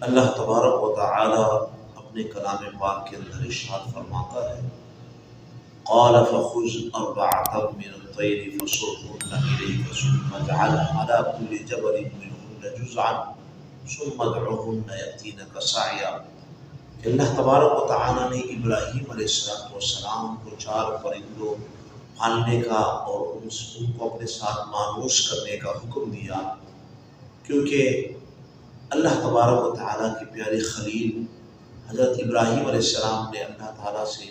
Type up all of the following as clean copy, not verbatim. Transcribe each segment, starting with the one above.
اللہ تبارک و تعالی اپنے کلام پاک کے اندر ارشاد فرماتا ہے، قال فخذ أربعة من الطير فصرهن إليك ثم اجعل على كل جبل منهن جزعا ثم ادعهن يأتينك سعيا۔ کہ اللہ تبارک و تعالی نے ابراہیم علیہ السلام کو 4 پرندوں پالنے کا اور ان کو اپنے ساتھ مانوس کرنے کا حکم دیا، کیونکہ اللہ تبارک و تعالیٰ کی پیارے خلیل حضرت ابراہیم علیہ السلام نے اللہ تعالیٰ سے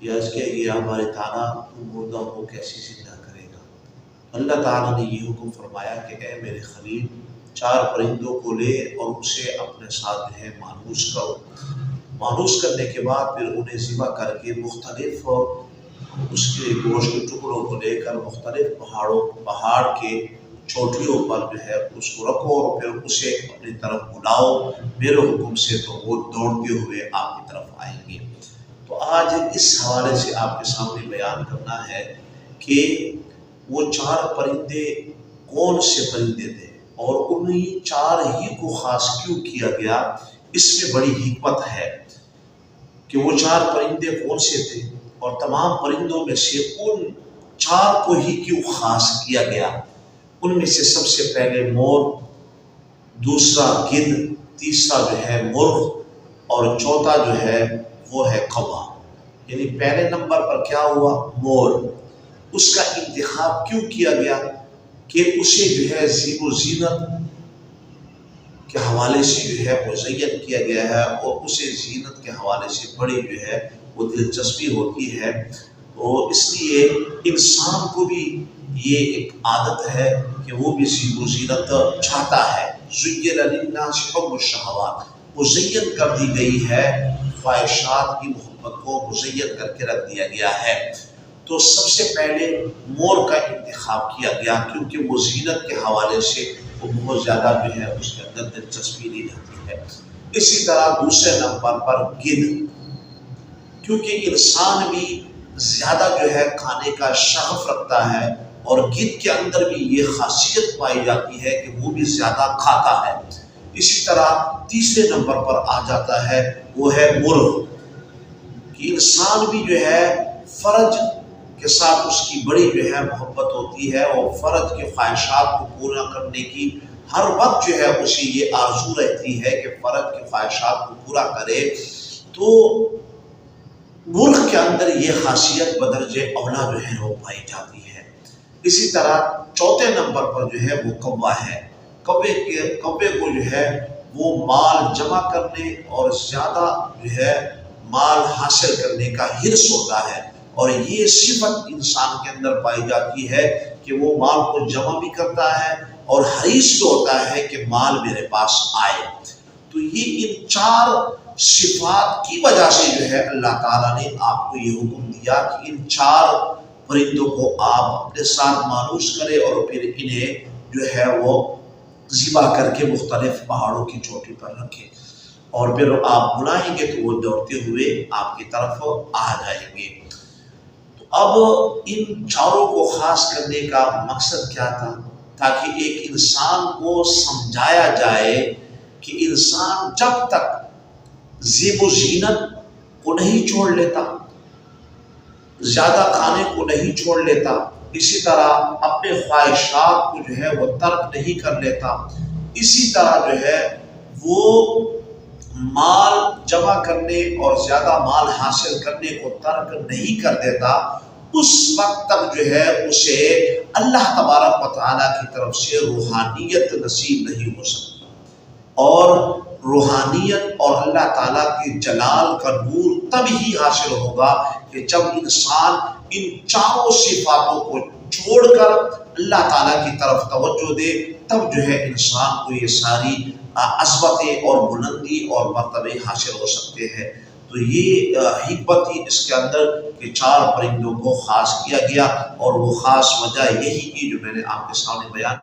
یہ عرض کیا کہ ہمارے تعالیٰ تو مردہ کو کیسے زندہ کرے گا؟ اللہ تعالیٰ نے یہ حکم فرمایا کہ اے میرے خلیل 4 پرندوں کو لے اور اسے اپنے ساتھ جو ہے مانوس کرو۔ مانوس کرنے کے بعد پھر انہیں ذبح کر کے مختلف اس کے گوشت کے ٹکڑوں کو لے کر مختلف پہاڑ کے چوٹیوں پر جو ہے اس کو رکھو اور پھر اسے اپنی طرف بلاؤ میرے حکم سے، تو وہ دوڑتے ہوئے آپ کی طرف آئیں گے۔ تو آج اس حوالے سے آپ کے سامنے بیان کرنا ہے کہ وہ 4 پرندے کون سے پرندے تھے اور انہیں 4 ہی کو خاص کیوں کیا گیا۔ اس میں بڑی حکمت ہے کہ وہ 4 پرندے کون سے تھے اور تمام پرندوں میں سے ان 4 کو ہی کیوں خاص کیا گیا۔ ان میں سے سب سے پہلے مور، دوسرا گدھ، تیسرا جو ہے مرغ اور چوتھا جو ہے وہ ہے کوا۔ یعنی پہلے نمبر پر کیا ہوا؟ مور۔ اس کا انتخاب کیوں کیا گیا کہ اسے جو ہے زیب و زینت کے حوالے سے جو ہے مزین کیا گیا ہے اور اسے زینت کے حوالے سے بڑی جو ہے وہ دلچسپی ہوتی ہے۔ تو اس لیے انسان کو بھی یہ ایک عادت ہے کہ وہ بھی زیب و زینت چاہتا ہے۔ زُیِّنَ لِلنَّاسِ حُبُّ الشَّهَوَاتِ، مزین کر دی گئی ہے، خواہشات کی محبت کو مزین کر کے رکھ دیا گیا ہے۔ تو سب سے پہلے مور کا انتخاب کیا گیا کیونکہ وہ زینت کے حوالے سے وہ بہت زیادہ جو ہے اس کے اندر دلچسپی نہیں رہتی ہے۔ اسی طرح دوسرے نمبر پر گدھ، کیونکہ انسان بھی زیادہ جو ہے کھانے کا شغف رکھتا ہے اور گدھ کے اندر بھی یہ خاصیت پائی جاتی ہے کہ وہ بھی زیادہ کھاتا ہے۔ اسی طرح تیسرے نمبر پر آ جاتا ہے وہ ہے مرغ، کہ انسان بھی جو ہے فرج کے ساتھ اس کی بڑی جو ہے محبت ہوتی ہے اور فرج کے خواہشات کو پورا کرنے کی ہر وقت جو ہے اسے یہ آرزو رہتی ہے کہ فرج کے خواہشات کو پورا کرے۔ تو مرغ کے اندر یہ خاصیت بدرجہ اولا جو ہے وہ پائی جاتی ہے۔ اسی طرح چوتھے نمبر پر جو ہے وہ کوا ہے۔ کوے کو جو ہے وہ مال جمع کرنے اور زیادہ جو ہے مال حاصل کرنے کا حرص ہوتا ہے، اور یہ صفت انسان کے اندر پائی جاتی ہے کہ وہ مال کو جمع بھی کرتا ہے اور حریص بھی ہوتا ہے کہ مال میرے پاس آئے۔ تو یہ ان 4 صفات کی وجہ سے جو ہے اللہ تعالیٰ نے آپ کو یہ حکم دیا کہ ان 4 پرندوں کو آپ اپنے ساتھ مانوس کریں اور پھر انہیں جو ہے وہ ذبح کر کے مختلف پہاڑوں کی چوٹی پر رکھیں، اور پھر آپ بلائیں گے تو وہ دوڑتے ہوئے آپ کی طرف آ جائیں گے۔ تو اب ان 4 کو خاص کرنے کا مقصد کیا تھا؟ تاکہ ایک انسان کو سمجھایا جائے کہ انسان جب تک زیب و زینت کو نہیں چھوڑ لیتا، زیادہ کھانے کو نہیں چھوڑ لیتا، اسی طرح اپنے خواہشات کو جو ہے وہ ترک نہیں کر لیتا، اسی طرح جو ہے وہ مال جمع کرنے اور زیادہ مال حاصل کرنے کو ترک نہیں کر دیتا، اس وقت تک جو ہے اسے اللہ تبارک و تعالیٰ کی طرف سے روحانیت نصیب نہیں ہو سکتی۔ اور روحانیت اور اللہ تعالیٰ کے جلال کا نور تب ہی حاصل ہوگا کہ جب انسان ان 4 صفاتوں کو چھوڑ کر اللہ تعالیٰ کی طرف توجہ دے، تب جو ہے انسان کو یہ ساری عظمتیں اور بلندی اور مرتبے حاصل ہو سکتے ہیں۔ تو یہ حکمت ہی اس کے اندر کہ 4 پرندوں کو خاص کیا گیا، اور وہ خاص وجہ یہی کی جو میں نے آپ کے سامنے بیان